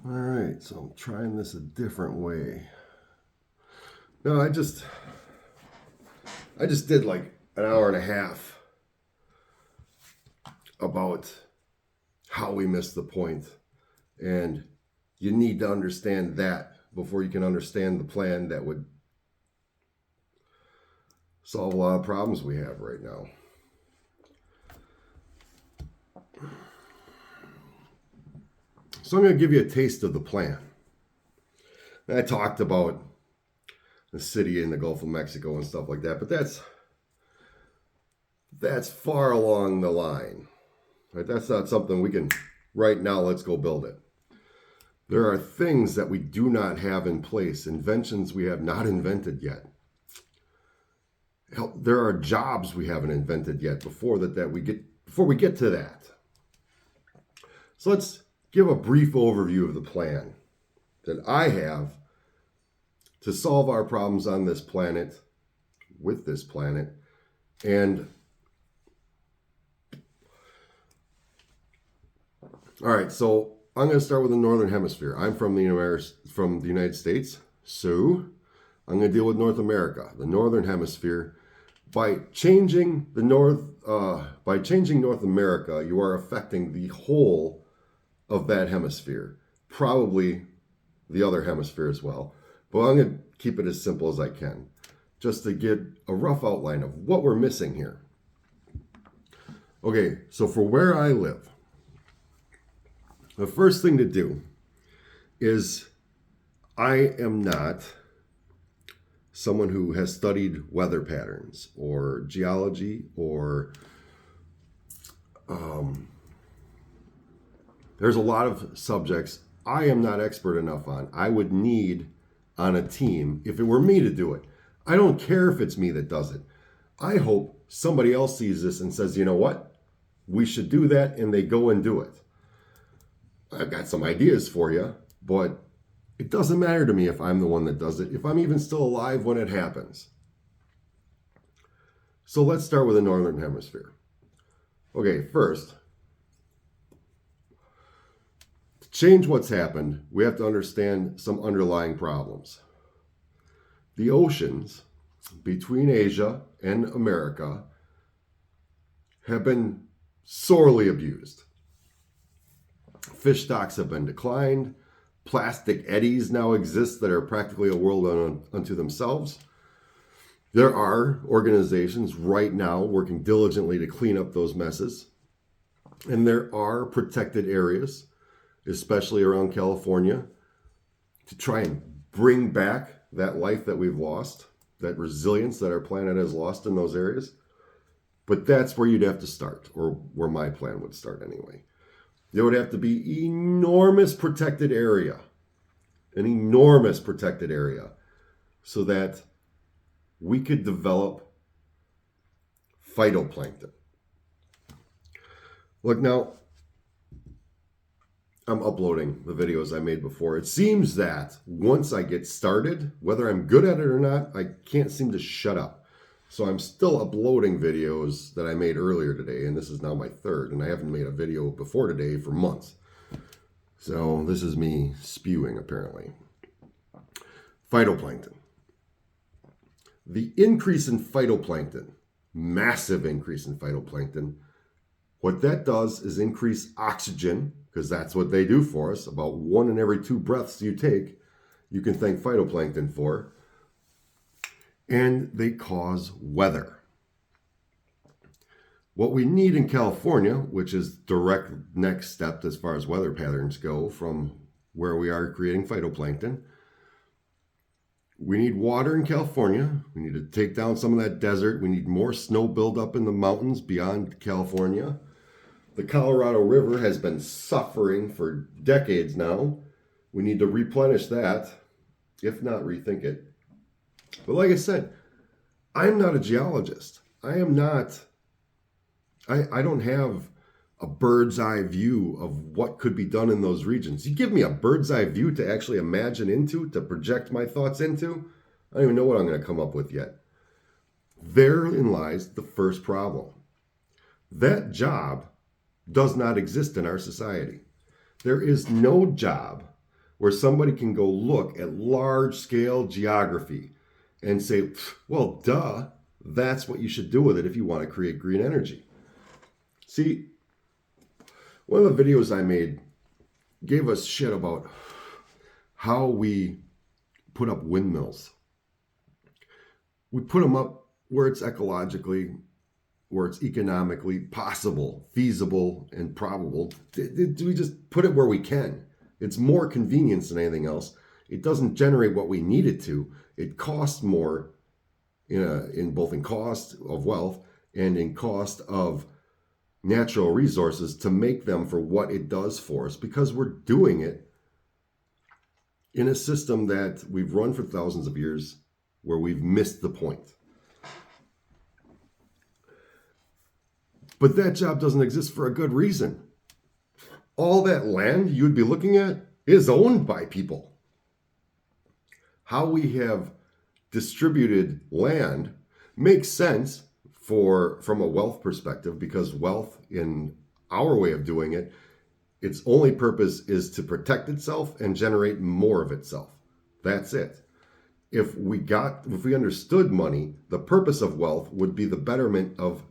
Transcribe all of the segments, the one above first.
All right, so I'm trying this a different way. No, I just did like an hour and a half about how we missed the point. And you need to understand that before you can understand the plan that would solve a lot of problems we have right now. So I'm going to give you a taste of the plan. I talked about the city in the Gulf of Mexico and stuff like that, but that's far along the line. Right? That's not something we can right now, let's go build it. There are things that we do not have in place, inventions we have not invented yet. There are jobs we haven't invented yet before we get to that. So let's give a brief overview of the plan that I have to solve our problems on this planet, with this planet, and all right, so I'm going to start with the Northern Hemisphere. I'm from the United States, so I'm going to deal with North America, the Northern Hemisphere. By changing North America, you are affecting the whole of that hemisphere, probably the other hemisphere as well. But I'm going to keep it as simple as I can, just to get a rough outline of what we're missing here. Okay, so for where I live, the first thing to do is I am not someone who has studied weather patterns or geology or there's a lot of subjects I am not expert enough on. I would need on a team if it were me to do it. I don't care if it's me that does it. I hope somebody else sees this and says, you know what? We should do that, and they go and do it. I've got some ideas for you, but it doesn't matter to me if I'm the one that does it, if I'm even still alive when it happens. So let's start with the Northern Hemisphere. Okay, first, to change what's happened, we have to understand some underlying problems. The oceans between Asia and America have been sorely abused. Fish stocks have been declined. Plastic eddies now exist that are practically a world unto themselves. There are organizations right now working diligently to clean up those messes. And there are protected areas, especially around California, to try and bring back that life that we've lost, that resilience that our planet has lost in those areas. But that's where you'd have to start, or where my plan would start anyway. There would have to be enormous protected area, an enormous protected area, so that we could develop phytoplankton. Look, now, I'm uploading the videos I made before. It seems that once I get started, whether I'm good at it or not, I can't seem to shut up. So I'm still uploading videos that I made earlier today, and this is now my third, and I haven't made a video before today for months. So this is me spewing, apparently. Phytoplankton. The increase in phytoplankton, massive increase in phytoplankton, what that does is increase oxygen, because that's what they do for us. About 1 in every 2 breaths you take, you can thank phytoplankton for. And they cause weather. What we need in California, which is direct next step as far as weather patterns go from where we are creating phytoplankton, we need water in California. We need to take down some of that desert. We need more snow buildup in the mountains beyond California. The Colorado River has been suffering for decades now. We need to replenish that, if not rethink it. But like I said, I'm not a geologist. I don't have a bird's eye view of what could be done in those regions. You give me a bird's eye view to actually imagine into, to project my thoughts into, I don't even know what I'm going to come up with yet. Therein lies the first problem. That job does not exist in our society. There is no job where somebody can go look at large scale geography and say, well, duh, that's what you should do with it if you want to create green energy. See, one of the videos I made gave us shit about how we put up windmills. We put them up where it's ecologically, where it's economically possible, feasible, and probable. We just put it where we can. It's more convenience than anything else. It doesn't generate what we need it to. It costs more in both in cost of wealth and in cost of natural resources to make them for what it does for us, because we're doing it in a system that we've run for thousands of years where we've missed the point. But that job doesn't exist for a good reason. All that land you'd be looking at is owned by people. How we have distributed land makes sense from a wealth perspective, because wealth, in our way of doing it, its only purpose is to protect itself and generate more of itself. That's it. If we understood money, the purpose of wealth would be the betterment of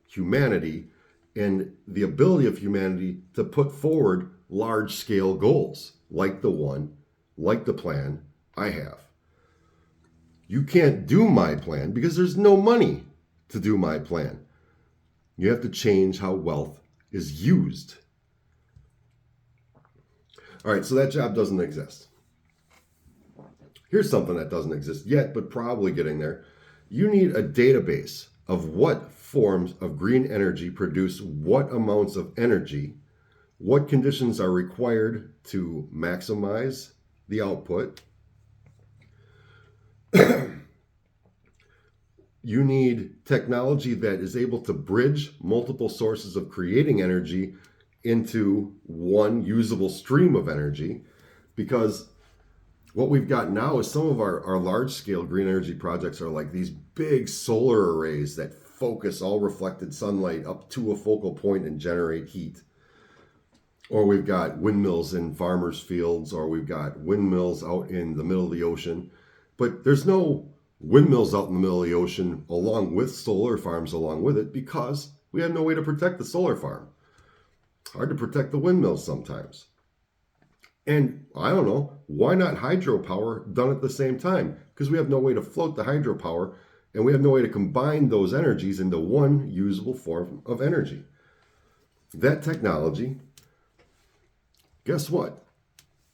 humanity and the ability of humanity to put forward large scale goals like the plan I have. You can't do my plan because there's no money to do my plan. You have to change how wealth is used. All right, so that job doesn't exist. Here's something that doesn't exist yet, but probably getting there. You need a database of what forms of green energy produce what amounts of energy, what conditions are required to maximize the output. You need technology that is able to bridge multiple sources of creating energy into one usable stream of energy, because what we've got now is some of our large-scale green energy projects are like these big solar arrays that focus all reflected sunlight up to a focal point and generate heat. Or we've got windmills in farmers' fields, or we've got windmills out in the middle of the ocean. But there's no windmills out in the middle of the ocean along with solar farms along with it, because we have no way to protect the solar farm. Hard to protect the windmills sometimes. And I don't know, why not hydropower done at the same time? Because we have no way to float the hydropower, and we have no way to combine those energies into one usable form of energy. That technology, guess what?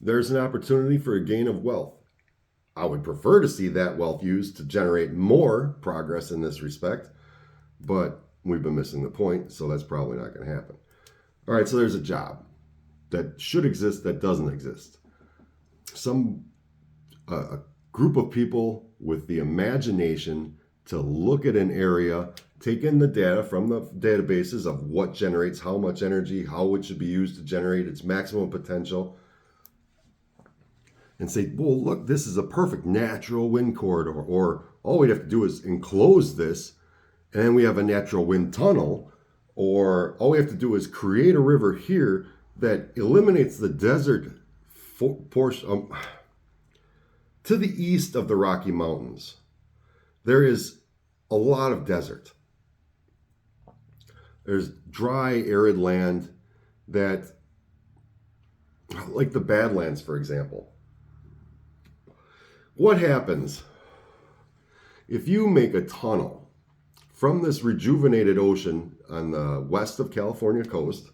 There's an opportunity for a gain of wealth. I would prefer to see that wealth used to generate more progress in this respect, but we've been missing the point, so that's probably not going to happen. All right, so there's a job that should exist that doesn't exist. A group of people with the imagination to look at an area, take in the data from the databases of what generates how much energy, how it should be used to generate its maximum potential, and say, well, look, this is a perfect natural wind corridor, or all we have to do is enclose this, and then we have a natural wind tunnel, or all we have to do is create a river here that eliminates the desert portion. To the east of the Rocky Mountains, there is a lot of desert. There's dry, arid land that, like the Badlands, for example. What happens if you make a tunnel from this rejuvenated ocean on the west of California coast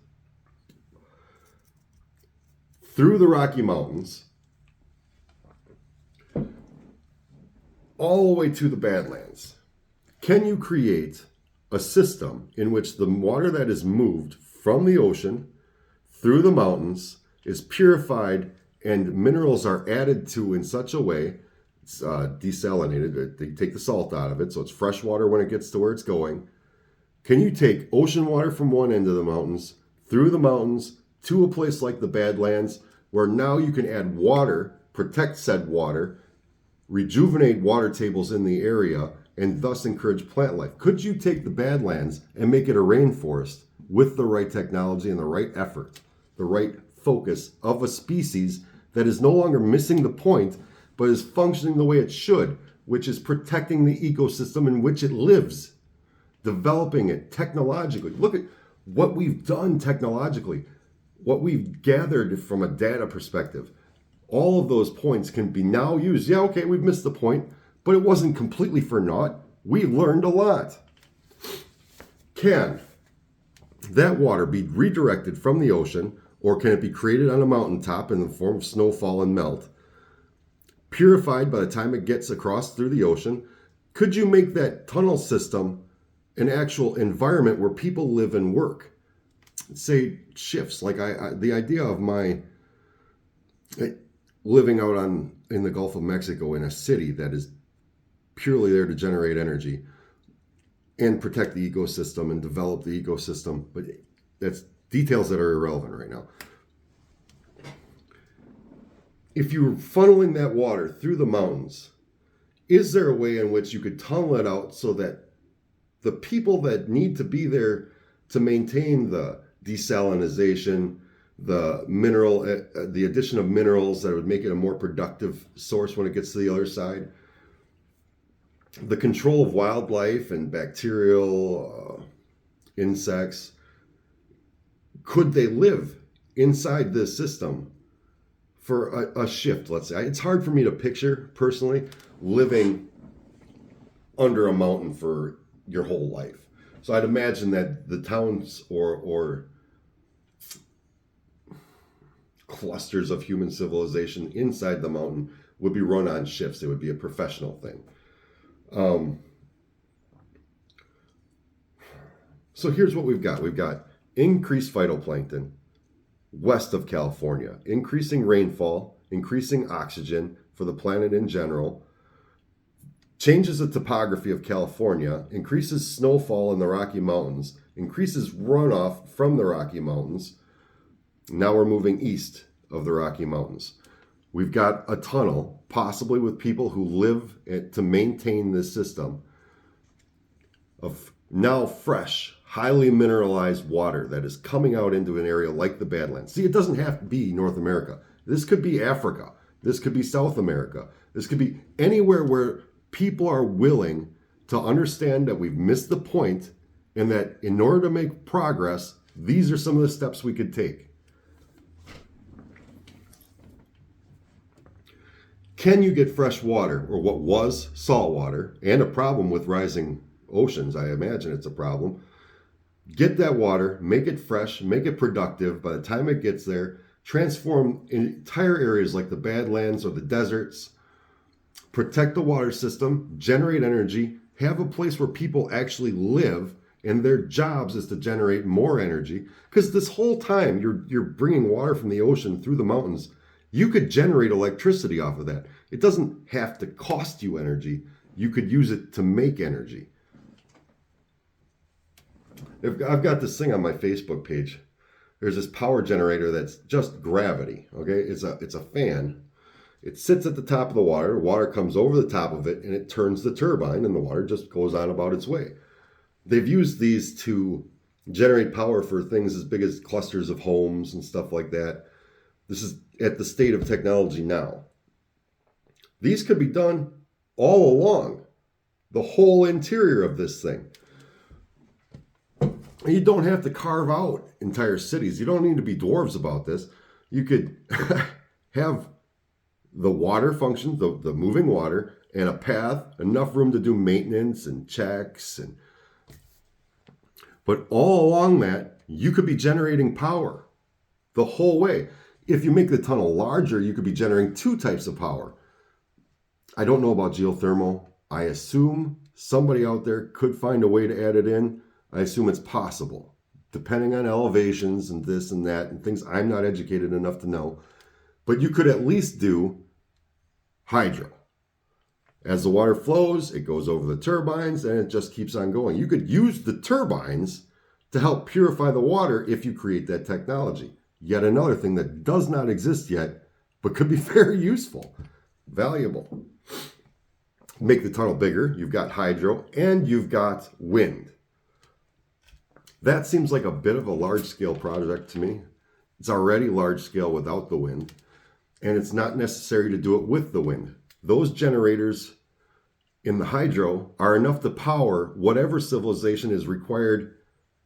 through the Rocky Mountains all the way to the Badlands? Can you create a system in which the water that is moved from the ocean through the mountains is purified and minerals are added to in such a way, it's desalinated, they take the salt out of it, so it's fresh water when it gets to where it's going. Can you take ocean water from one end of the mountains, through the mountains, to a place like the Badlands, where now you can add water, protect said water, rejuvenate water tables in the area, and thus encourage plant life? Could you take the Badlands and make it a rainforest with the right technology and the right effort, the right focus of a species that is no longer missing the point, but is functioning the way it should, which is protecting the ecosystem in which it lives, developing it technologically. Look at what we've done technologically, what we've gathered from a data perspective. All of those points can be now used. Yeah, okay, we've missed the point, but it wasn't completely for naught. We learned a lot. Can that water be redirected from the ocean, or can it be created on a mountaintop in the form of snowfall and melt, purified by the time it gets across through the ocean? Could you make that tunnel system an actual environment where people live and work? Say shifts, like the idea of my living out in the Gulf of Mexico in a city that is purely there to generate energy and protect the ecosystem and develop the ecosystem, but that's details that are irrelevant right now. If you're funneling that water through the mountains, is there a way in which you could tunnel it out so that the people that need to be there to maintain the desalinization, the addition of minerals that would make it a more productive source when it gets to the other side, the control of wildlife and bacterial insects, could they live inside this system for a shift, let's say? It's hard for me to picture, personally, living under a mountain for your whole life. So I'd imagine that the towns or clusters of human civilization inside the mountain would be run on shifts. It would be a professional thing. So here's what we've got. We've got increased phytoplankton west of California, increasing rainfall, increasing oxygen for the planet in general, changes the topography of California, increases snowfall in the Rocky Mountains, increases runoff from the Rocky Mountains. Now we're moving east of the Rocky Mountains. We've got a tunnel, possibly with people who live to maintain this system of now fresh, highly mineralized water that is coming out into an area like the Badlands. See, it doesn't have to be North America. This could be Africa. This could be South America. This could be anywhere where people are willing to understand that we've missed the point and that in order to make progress, these are some of the steps we could take. Can you get fresh water, or what was salt water, and a problem with rising oceans? I imagine it's a problem. Get that water, make it fresh, make it productive. By the time it gets there, transform entire areas like the Badlands or the deserts, protect the water system, generate energy, have a place where people actually live, and their jobs is to generate more energy. Because this whole time you're bringing water from the ocean through the mountains, you could generate electricity off of that. It doesn't have to cost you energy. You could use it to make energy. I've got this thing on my Facebook page. There's this power generator that's just gravity. Okay, it's a fan. It sits at the top of the water. Water comes over the top of it, and it turns the turbine, and the water just goes on about its way. They've used these to generate power for things as big as clusters of homes and stuff like that. This is at the state of technology now. These could be done all along the whole interior of this thing. You don't have to carve out entire cities. You don't need to be dwarves about this. You could have the water functions, the moving water, and a path, enough room to do maintenance and checks. But all along that, you could be generating power the whole way. If you make the tunnel larger, you could be generating two types of power. I don't know about geothermal. I assume somebody out there could find a way to add it in. I assume it's possible, depending on elevations and this and that and things I'm not educated enough to know. But you could at least do hydro. As the water flows, it goes over the turbines and it just keeps on going. You could use the turbines to help purify the water if you create that technology. Yet another thing that does not exist yet, but could be very useful, valuable. Make the tunnel bigger. You've got hydro and you've got wind. That seems like a bit of a large-scale project to me. It's already large-scale without the wind. and it's not necessary to do it with the wind. Those generators in the hydro are enough to power whatever civilization is required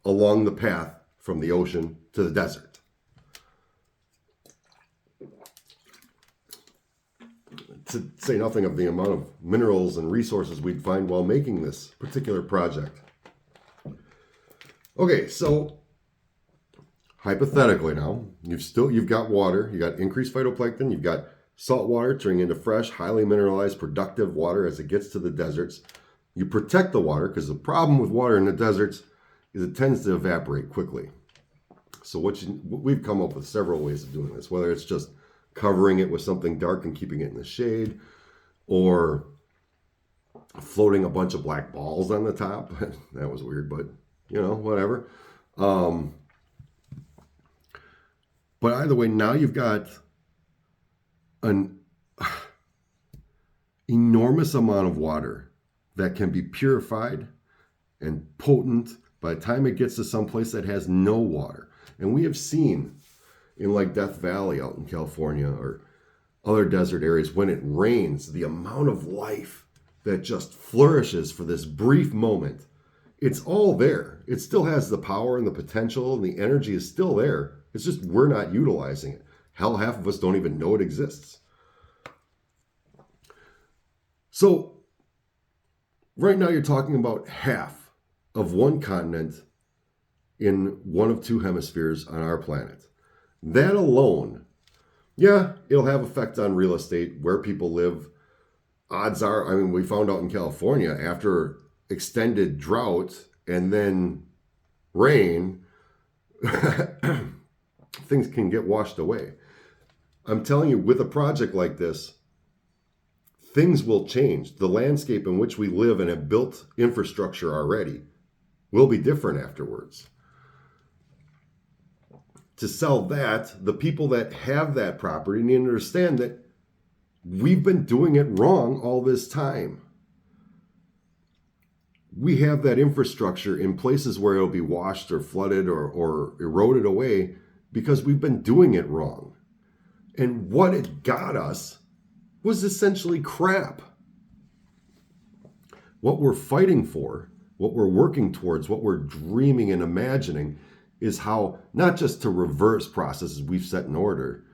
along the path from the ocean to the desert. To say nothing of the amount of minerals and resources we'd find while making this particular project. Okay, so hypothetically now, you've got water, you got increased phytoplankton, you've got salt water turning into fresh, highly mineralized, productive water as it gets to the deserts. You protect the water, because the problem with water in the deserts is it tends to evaporate quickly. So we've come up with several ways of doing this, whether it's just covering it with something dark and keeping it in the shade, or floating a bunch of black balls on the top. That was weird, but whatever. But either way, now you've got an enormous amount of water that can be purified and potent by the time it gets to some place that has no water. And we have seen in like Death Valley out in California or other desert areas, when it rains, the amount of life that just flourishes for this brief moment. It's all there. It still has the power and the potential, and the energy is still there. It's just we're not utilizing it. Hell, half of us don't even know it exists. So right now you're talking about half of one continent in one of two hemispheres on our planet. That alone, yeah, it'll have effect on real estate, where people live. Odds are, we found out in California, after extended drought and then rain, things can get washed away. I'm telling you, with a project like this, things will change. The landscape in which we live and have built infrastructure already will be different afterwards. To sell that, the people that have that property need to understand that we've been doing it wrong all this time. We have that infrastructure in places where it'll be washed or flooded or eroded away because we've been doing it wrong. And what it got us was essentially crap. What we're fighting for, what we're working towards, what we're dreaming and imagining is how not just to reverse processes we've set in order,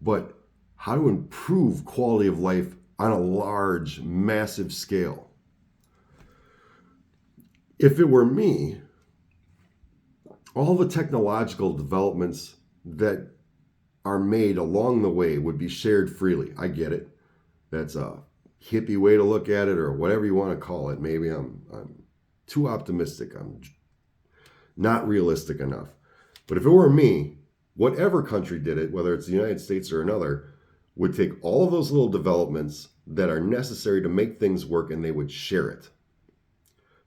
but how to improve quality of life on a large, massive scale. If it were me, all the technological developments that are made along the way would be shared freely. I get it. That's a hippie way to look at it, or whatever you want to call it. Maybe I'm too optimistic. I'm not realistic enough. But if it were me, whatever country did it, whether it's the United States or another, would take all of those little developments that are necessary to make things work, and they would share it.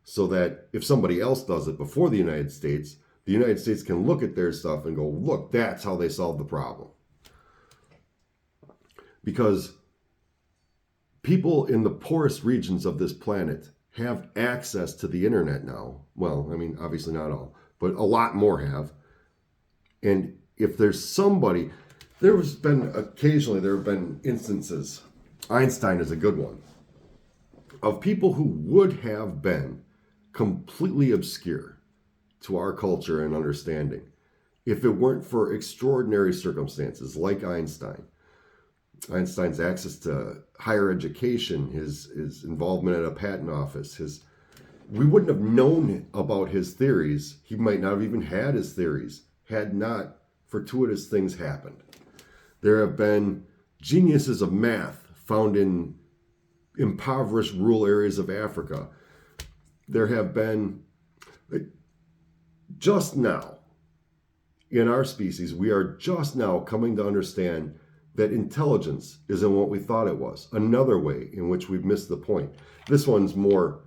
So that if somebody else does it before the United States can look at their stuff and go, look, that's how they solved the problem. Because people in the poorest regions of this planet have access to the internet now. Well, obviously not all, but a lot more have. And if there's somebody, there have been instances, Einstein is a good one, of people who would have been completely obscure to our culture and understanding if it weren't for extraordinary circumstances like Einstein's access to higher education, his involvement at a patent office, we wouldn't have known about his theories. He might not have even had his theories had not fortuitous things happened. There have been geniuses of math found in impoverished rural areas of Africa. There have been, just now, in our species, we are just now coming to understand that intelligence isn't what we thought it was. Another way in which we've missed the point. This one's more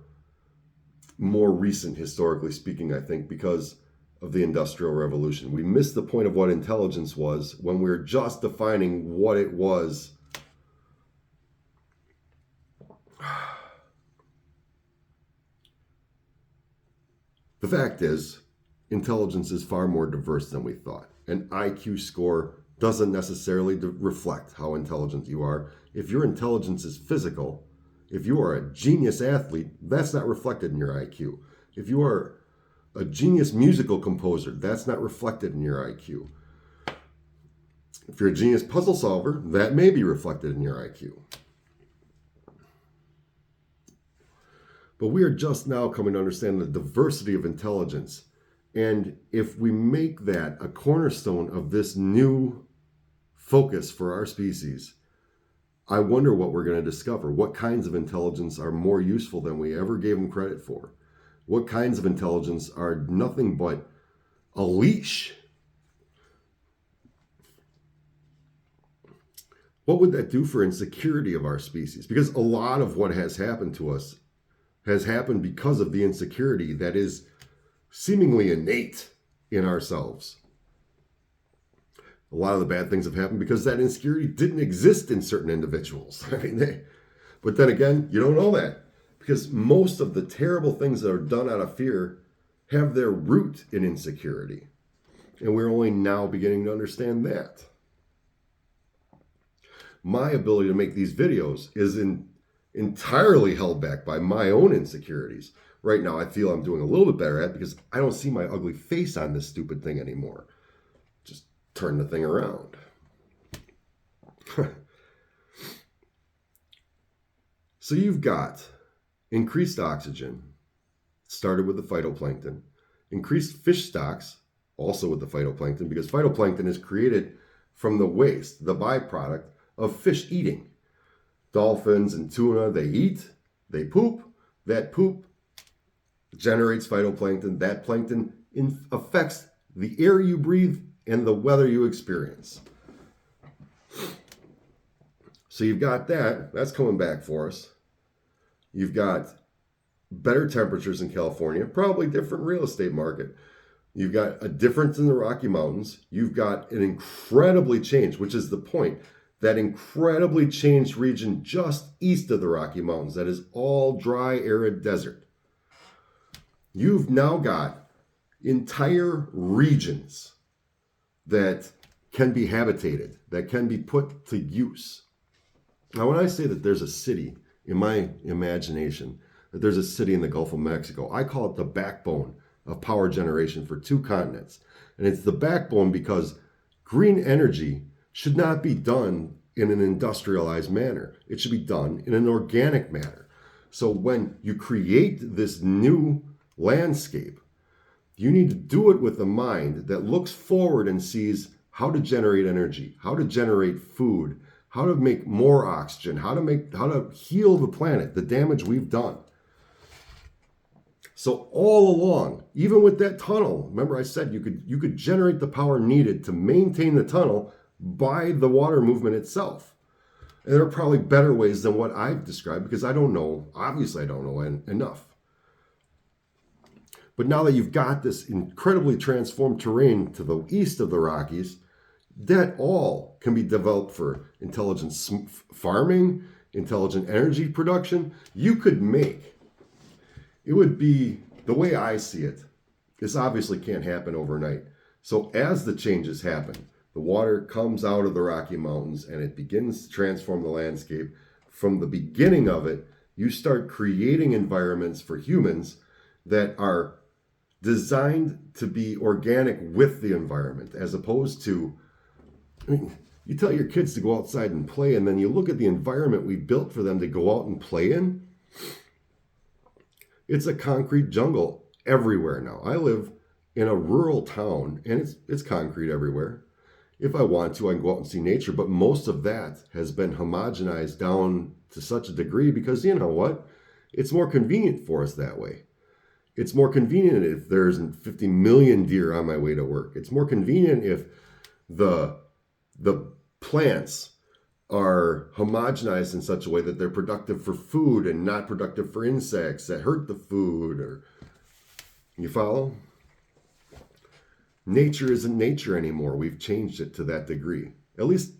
recent, historically speaking, I think, because of the Industrial Revolution. We missed the point of what intelligence was when we were just defining what it was. The fact is, intelligence is far more diverse than we thought. An IQ score doesn't necessarily reflect how intelligent you are. If your intelligence is physical, if you are a genius athlete, that's not reflected in your IQ. If you are a genius musical composer, that's not reflected in your IQ. If you're a genius puzzle solver, that may be reflected in your IQ. But we are just now coming to understand the diversity of intelligence. And if we make that a cornerstone of this new focus for our species, I wonder what we're going to discover. What kinds of intelligence are more useful than we ever gave them credit for? What kinds of intelligence are nothing but a leash? What would that do for insecurity of our species? Because a lot of what has happened to us has happened because of the insecurity that is seemingly innate in ourselves. A lot of the bad things have happened because that insecurity didn't exist in certain individuals. But then again, you don't know that, because most of the terrible things that are done out of fear have their root in insecurity. And we're only now beginning to understand that. My ability to make these videos is entirely held back by my own insecurities. Right now, I feel I'm doing a little bit better at it because I don't see my ugly face on this stupid thing anymore. Just turn the thing around. So you've got increased oxygen, started with the phytoplankton, increased fish stocks, also with the phytoplankton, because phytoplankton is created from the waste, the byproduct of fish eating. Dolphins and tuna, they eat, they poop. That poop generates phytoplankton. That plankton affects the air you breathe and the weather you experience. So you've got that. That's coming back for us. You've got better temperatures in California, probably different real estate market. You've got a difference in the Rocky Mountains. You've got an incredibly changed, which is the point, that incredibly changed region just east of the Rocky Mountains that is all dry, arid desert. You've now got entire regions that can be habitated, that can be put to use. Now, when I say that there's a city, in my imagination, that there's a city in the Gulf of Mexico, I call it the backbone of power generation for two continents. And it's the backbone because green energy should not be done in an industrialized manner. It should be done in an organic manner. So when you create this new landscape, you need to do it with a mind that looks forward and sees how to generate energy, how to generate food, how to make more oxygen, how to heal the planet, the damage we've done. So all along, even with that tunnel, remember I said you could generate the power needed to maintain the tunnel by the water movement itself. And there are probably better ways than what I've described because I don't know, obviously I don't know enough. But now that you've got this incredibly transformed terrain to the east of the Rockies, that all can be developed for intelligent farming, intelligent energy production. You could make, it would be, the way I see it, this obviously can't happen overnight. So as the changes happen, the water comes out of the Rocky Mountains and it begins to transform the landscape. From the beginning of it, you start creating environments for humans that are designed to be organic with the environment, as opposed to, I mean, you tell your kids to go outside and play, and then you look at the environment we built for them to go out and play in. It's a concrete jungle everywhere now. I live in a rural town, and it's concrete everywhere. If I want to, I can go out and see nature, but most of that has been homogenized down to such a degree because, you know what? It's more convenient for us that way. It's more convenient if there isn't 50 million deer on my way to work. It's more convenient if the plants are homogenized in such a way that they're productive for food and not productive for insects that hurt the food. Or you follow? Nature isn't nature anymore. We've changed it to that degree. At least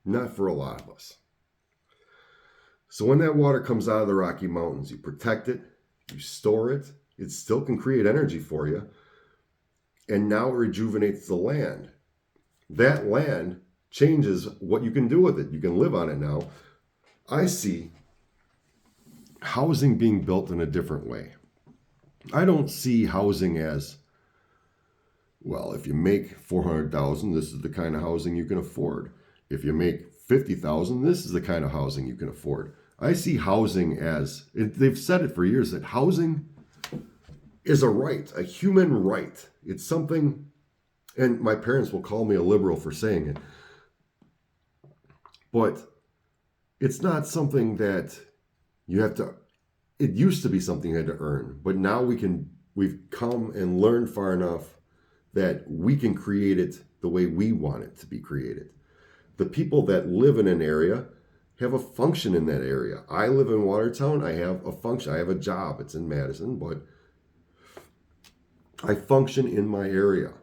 not for a lot of us. So when that water comes out of the Rocky Mountains, you protect it, you store it, it still can create energy for you, and now it rejuvenates the land. that land changes what you can do with it. You can live on it now. I see housing being built in a different way. I don't see housing as, well, if you make 400,000, this is the kind of housing you can afford. If you make 50,000, this is the kind of housing you can afford. I see housing as, they've said it for years, that housing is a right, a human right. It's something, and my parents will call me a liberal for saying it, but it's not something that you have to, it used to be something you had to earn, but now we've come and learned far enough that we can create it the way we want it to be created. The people that live in an area have a function in that area. I live in Watertown. I have a function. I have a job. It's in Madison, but I function in my area.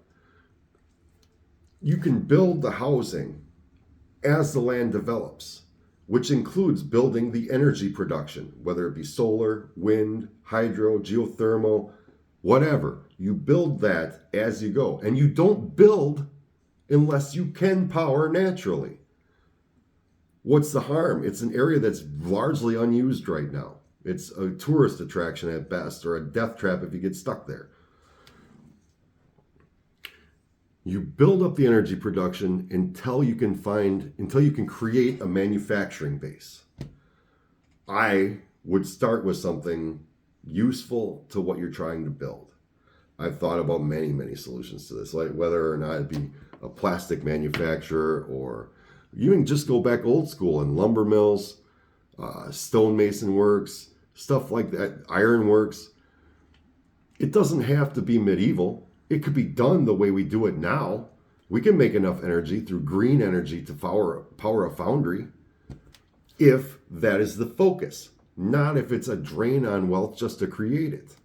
You can build the housing as the land develops, which includes building the energy production, whether it be solar, wind, hydro, geothermal, whatever. You build that as you go. And you don't build unless you can power naturally. What's the harm? It's an area that's largely unused right now. It's a tourist attraction at best, or a death trap if you get stuck there. You build up the energy production until you can create a manufacturing base. I would start with something useful to what you're trying to build. I've thought about many, many solutions to this, like whether or not it be a plastic manufacturer, or you can just go back old school and lumber mills, stonemason works, stuff like that, iron works. It doesn't have to be medieval. It could be done the way we do it now. We can make enough energy through green energy to power a foundry, if that is the focus, not if it's a drain on wealth just to create it.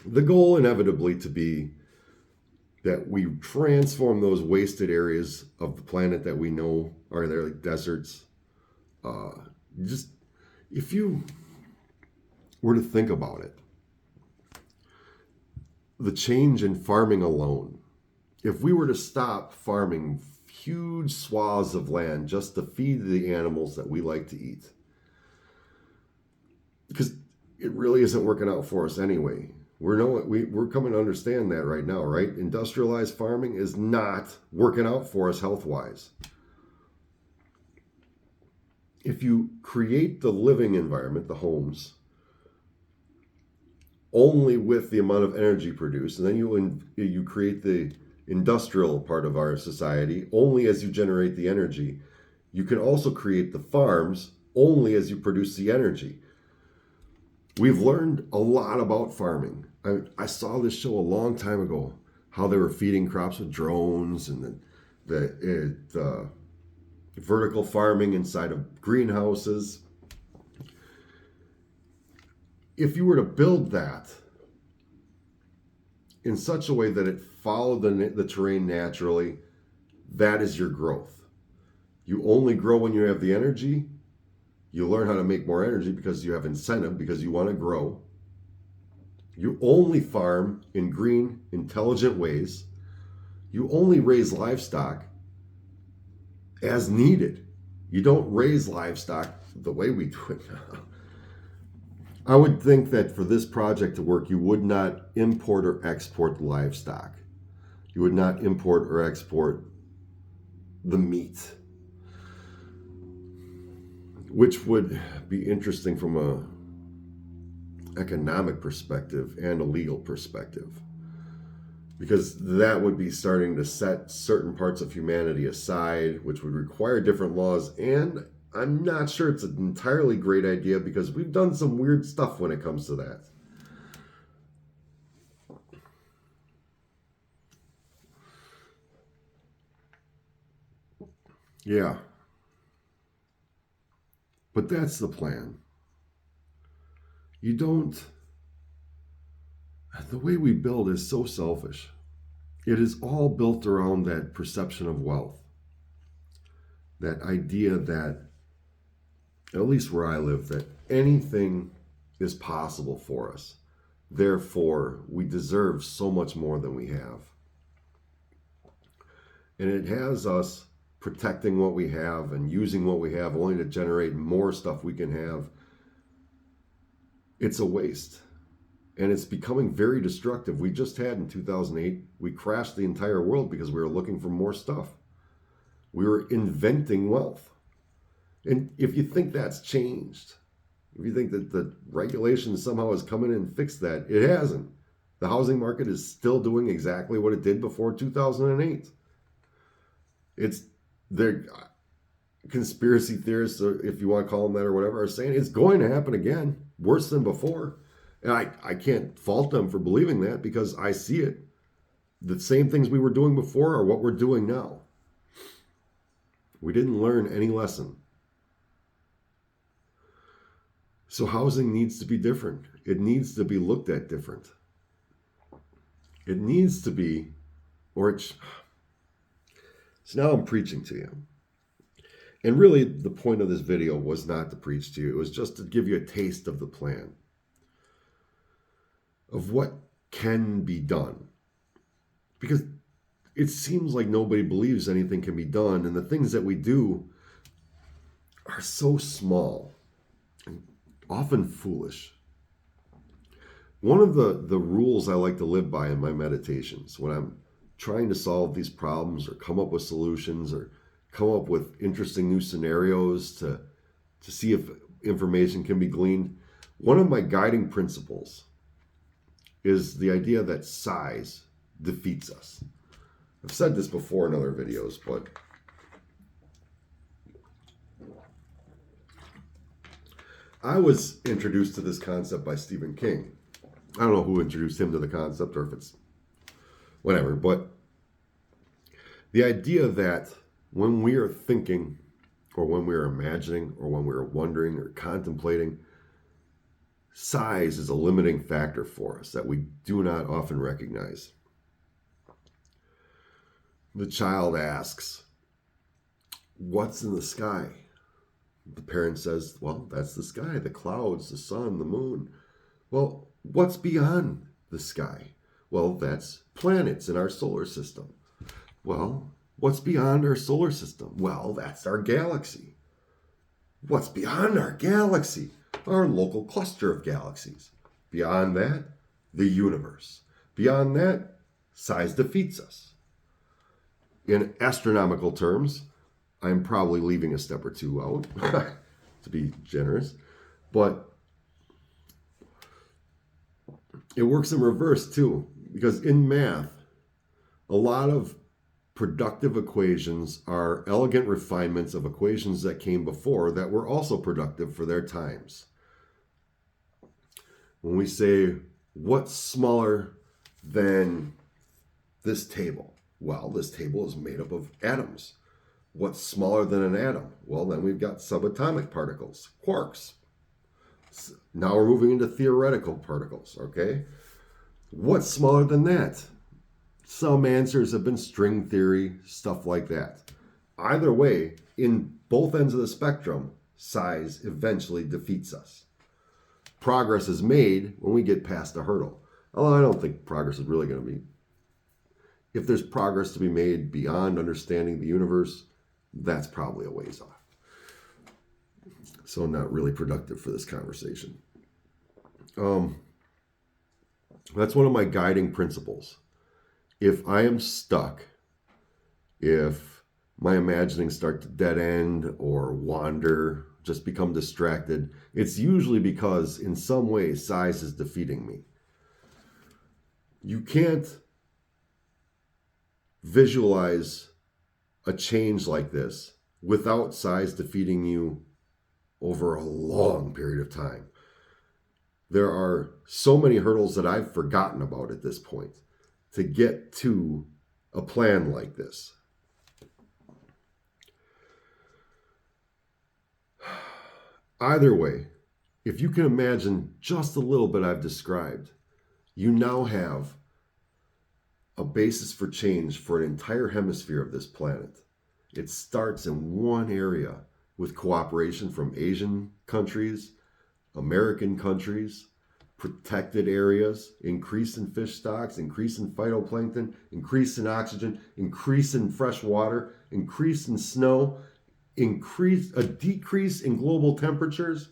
The goal inevitably to be that we transform those wasted areas of the planet that we know are there, like deserts. Just if you were to think about it, the change in farming alone, if we were to stop farming huge swaths of land just to feed the animals that we like to eat, because it really isn't working out for us anyway. We're coming to understand that right now, right? Industrialized farming is not working out for us health-wise. If you create the living environment, the homes, only with the amount of energy produced, and then you create the industrial part of our society only as you generate the energy, you can also create the farms only as you produce the energy. We've learned a lot about farming. I saw this show a long time ago, how they were feeding crops with drones, and the vertical farming inside of greenhouses. If you were to build that in such a way that it followed the terrain naturally, that is your growth. You only grow when you have the energy. You learn how to make more energy because you have incentive, because you want to grow. You only farm in green, intelligent ways. You only raise livestock as needed. You don't raise livestock the way we do it now. I would think that for this project to work, you would not import or export livestock. You would not import or export the meat, which would be interesting from a economic perspective and a legal perspective, because that would be starting to set certain parts of humanity aside, which would require different laws. And I'm not sure it's an entirely great idea, because we've done some weird stuff when it comes to that. Yeah. But that's the plan. The way we build is so selfish. It is all built around that perception of wealth. That idea that, at least where I live, that anything is possible for us. Therefore, we deserve so much more than we have. And it has us protecting what we have and using what we have only to generate more stuff we can have. It's a waste. And it's becoming very destructive. We just had in 2008, we crashed the entire world because we were looking for more stuff. We were inventing wealth. And if you think that's changed, if you think that the regulation somehow has come in and fixed that, it hasn't. The housing market is still doing exactly what it did before 2008. It's the conspiracy theorists, if you want to call them that or whatever, are saying it's going to happen again, worse than before. And I can't fault them for believing that because I see it. The same things we were doing before are what we're doing now. We didn't learn any lesson. So housing needs to be different. It needs to be looked at different. It needs to be, so now I'm preaching to you. And really the point of this video was not to preach to you. It was just to give you a taste of the plan, of what can be done. Because it seems like nobody believes anything can be done, and the things that we do are so small and often foolish. One of the rules I like to live by in my meditations when I'm trying to solve these problems or come up with solutions or come up with interesting new scenarios to see if information can be gleaned, one of my guiding principles is the idea that size defeats us. I've said this before in other videos, but I was introduced to this concept by Stephen King. I don't know who introduced him to the concept or if it's whatever, but the idea that when we are thinking or when we are imagining or when we are wondering or contemplating, size is a limiting factor for us that we do not often recognize. The child asks, "What's in the sky?" The parent says, "Well, that's the sky, the clouds, the sun, the moon." "Well, what's beyond the sky?" "Well, that's planets in our solar system." "Well, what's beyond our solar system?" "Well, that's our galaxy." "What's beyond our galaxy?" "Our local cluster of galaxies." "Beyond that, the universe." "Beyond that, size defeats us." In astronomical terms, I'm probably leaving a step or two out, to be generous, but it works in reverse too, because in math, a lot of productive equations are elegant refinements of equations that came before that were also productive for their times. When we say, what's smaller than this table? Well, this table is made up of atoms. What's smaller than an atom? Well, then we've got subatomic particles, quarks. Now we're moving into theoretical particles, okay? What's smaller than that? Some answers have been string theory, stuff like that. Either way, in both ends of the spectrum, size eventually defeats us. Progress is made when we get past a hurdle. Although I don't think progress is really going to be. If there's progress to be made beyond understanding the universe, that's probably a ways off. So not really productive for this conversation. That's one of my guiding principles. If I am stuck, if my imaginings start to dead end or wander, just become distracted, it's usually because in some way size is defeating me. You can't visualize a change like this without size defeating you over a long period of time. There are so many hurdles that I've forgotten about at this point to get to a plan like this. Either way, if you can imagine just a little bit I've described, you now have a basis for change for an entire hemisphere of this planet. It starts in one area with cooperation from Asian countries, American countries, protected areas, increase in fish stocks, increase in phytoplankton, increase in oxygen, increase in fresh water, increase in snow, a decrease in global temperatures,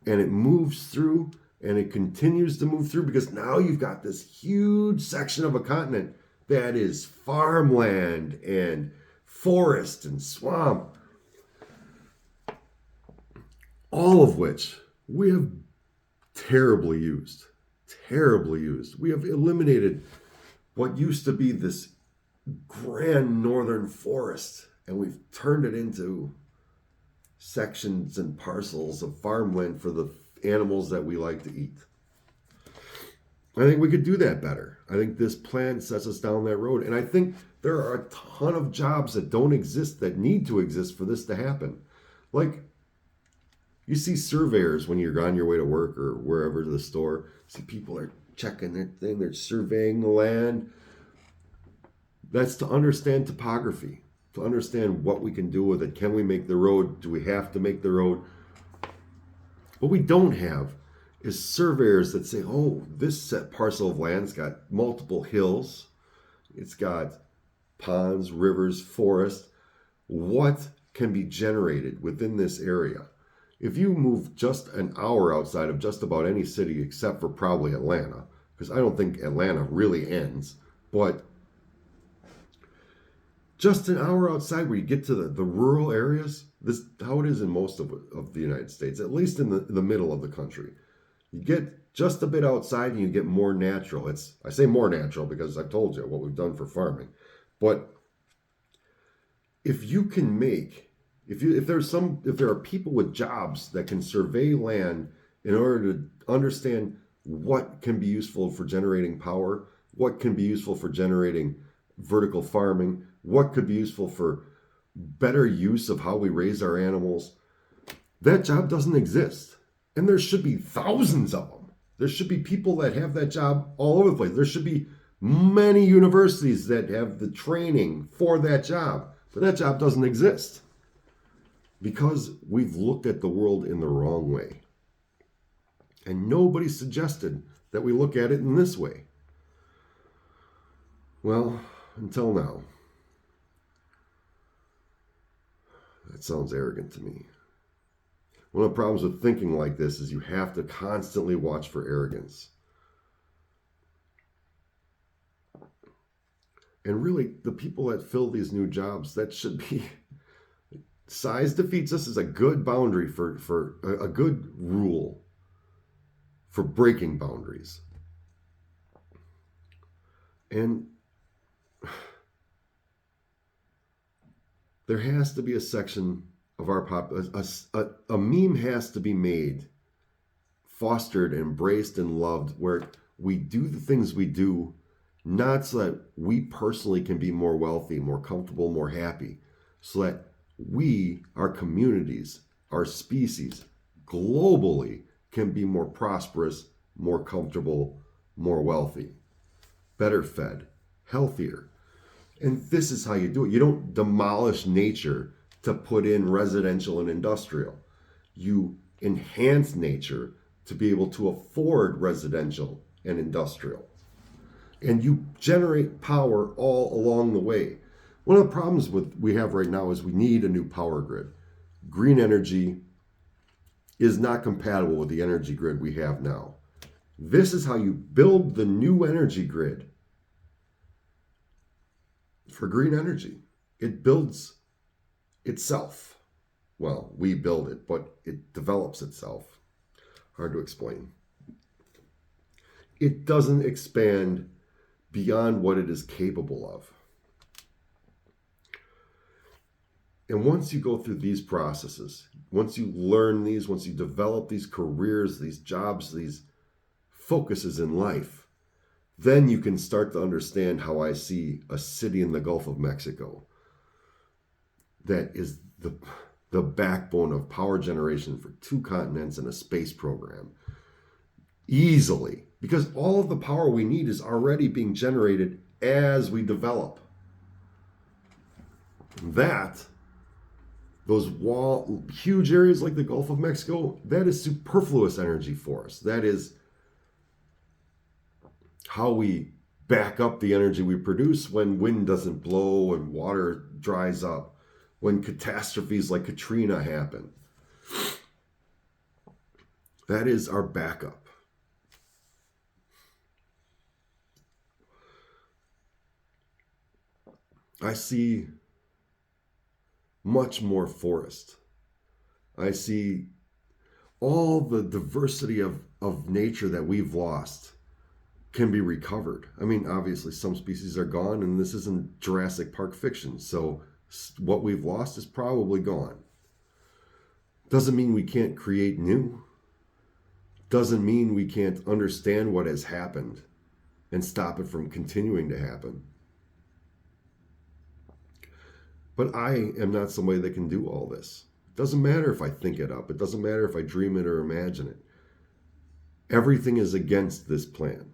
and it moves through and it continues to move through because now you've got this huge section of a continent that is farmland and forest and swamp, all of which we have terribly used. We have eliminated what used to be this grand northern forest, and we've turned it into sections and parcels of farmland for the animals that we like to eat. I think we could do that better. I think this plan sets us down that road. And I think there are a ton of jobs that don't exist that need to exist for this to happen. Like, you see surveyors when you're on your way to work or wherever to the store. See people are checking their thing, they're surveying the land. That's to understand topography, to understand what we can do with it. Can we make the road? Do we have to make the road? What we don't have is surveyors that say, oh, this parcel of land's got multiple hills. It's got ponds, rivers, forest. What can be generated within this area? If you move just an hour outside of just about any city except for probably Atlanta, because I don't think Atlanta really ends, but just an hour outside where you get to the rural areas, this how it is in most of the United States, at least in the middle of the country. You get just a bit outside and you get more natural. I say more natural because I've told you what we've done for farming. But if you can make, if there are people with jobs that can survey land in order to understand what can be useful for generating power, what can be useful for generating vertical farming, what could be useful for better use of how we raise our animals, that job doesn't exist. And there should be thousands of them. There should be people that have that job all over the place. There should be many universities that have the training for that job. But that job doesn't exist because we've looked at the world in the wrong way. And nobody suggested that we look at it in this way. Well, until now. That sounds arrogant to me. One of the problems with thinking like this is you have to constantly watch for arrogance. And really, the people that fill these new jobs, that should be, size defeats us is a good boundary for a good rule for breaking boundaries. And there has to be a section of our a meme has to be made, fostered, embraced, and loved, where we do the things we do, not so that we personally can be more wealthy, more comfortable, more happy, so that we, our communities, our species, globally can be more prosperous, more comfortable, more wealthy, better fed, healthier. And this is how you do it. You don't demolish nature to put in residential and industrial. You enhance nature to be able to afford residential and industrial. And you generate power all along the way. One of the problems we have right now is we need a new power grid. Green energy is not compatible with the energy grid we have now. This is how you build the new energy grid for green energy. It builds itself. Well, we build it, but it develops itself. Hard to explain. It doesn't expand beyond what it is capable of. And once you go through these processes, once you learn these, once you develop these careers, these jobs, these focuses in life, then you can start to understand how I see a city in the Gulf of Mexico that is the backbone of power generation for 2 continents and a space program. Easily. Because all of the power we need is already being generated as we develop. That those huge areas like the Gulf of Mexico, that is superfluous energy for us. That is how we back up the energy we produce when wind doesn't blow and water dries up, when catastrophes like Katrina happen. That is our backup. I see much more forest. I see all the diversity of nature that we've lost can be recovered. I mean, obviously some species are gone, and this isn't Jurassic Park fiction, so what we've lost is probably gone. Doesn't mean we can't create new. Doesn't mean we can't understand what has happened and stop it from continuing to happen. But I am not somebody that can do all this. It doesn't matter if I think it up. It doesn't matter if I dream it or imagine it. Everything is against this plan.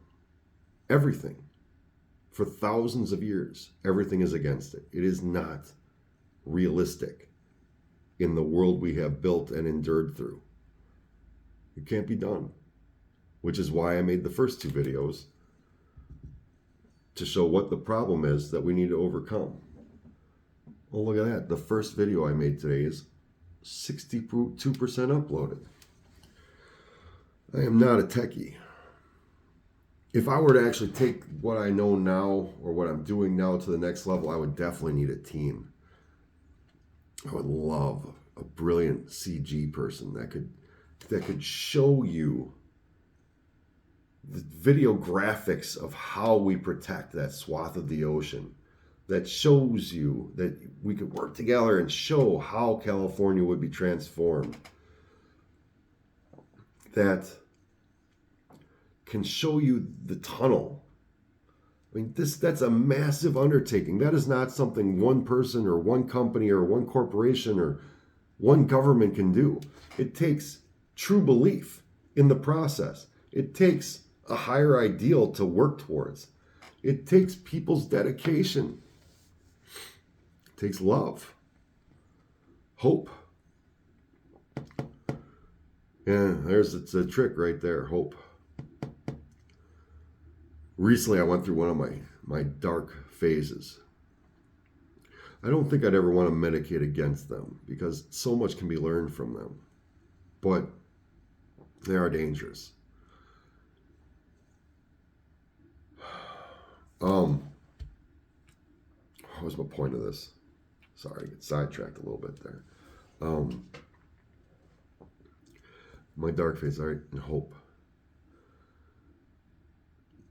Everything. For thousands of years, everything is against it. It is not realistic in the world we have built and endured through. It can't be done. Which is why I made the first two videos, to show what the problem is that we need to overcome. Oh, look at that. The first video I made today is 62% uploaded. I am not a techie. If I were to actually take what I know now or what I'm doing now to the next level, I would definitely need a team. I would love a brilliant CG person that could show you the video graphics of how we protect that swath of the ocean, that shows you that we could work together and show how California would be transformed, that can show you the tunnel. I mean, that's a massive undertaking. That is not something one person or one company or one corporation or one government can do. It takes true belief in the process. It takes a higher ideal to work towards. It takes people's dedication. It takes love, hope. Yeah, it's a trick right there, hope. Recently, I went through one of my dark phases. I don't think I'd ever want to medicate against them because so much can be learned from them. But they are dangerous. What was my point of this? Sorry, I get sidetracked a little bit there. My dark phase, all right, and hope.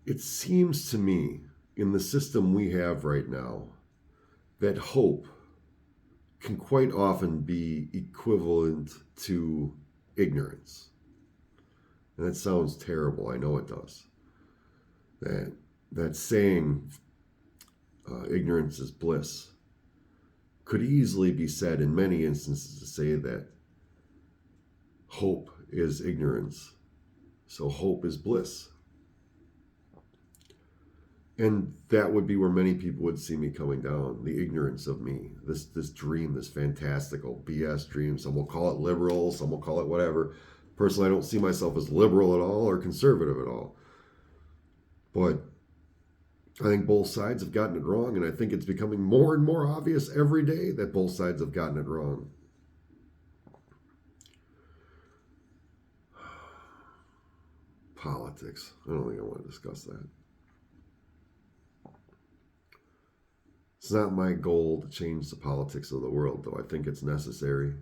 It seems to me, in the system we have right now, that hope can quite often be equivalent to ignorance. And that sounds terrible, I know it does. That saying, ignorance is bliss, could easily be said in many instances to say that hope is ignorance, so hope is bliss. And that would be where many people would see me coming down, the ignorance of me, this dream, this fantastical BS dream. Some will call it liberal, some will call it whatever. Personally, I don't see myself as liberal at all or conservative at all. But I think both sides have gotten it wrong, and I think it's becoming more and more obvious every day that both sides have gotten it wrong. Politics. I don't think I want to discuss that. It's not my goal to change the politics of the world, though I think it's necessary.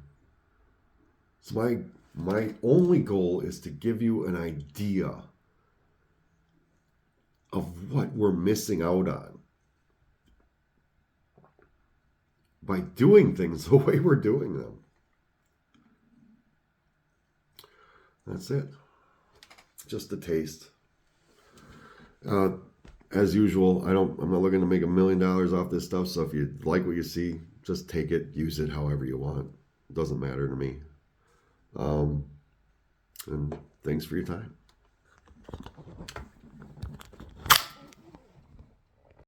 It's my only goal is to give you an idea of what we're missing out on by doing things the way we're doing them. That's it. Just a taste. As usual, I'm not looking to make $1 million off this stuff, so if you like what you see, just take it, use it however you want. It doesn't matter to me. And thanks for your time.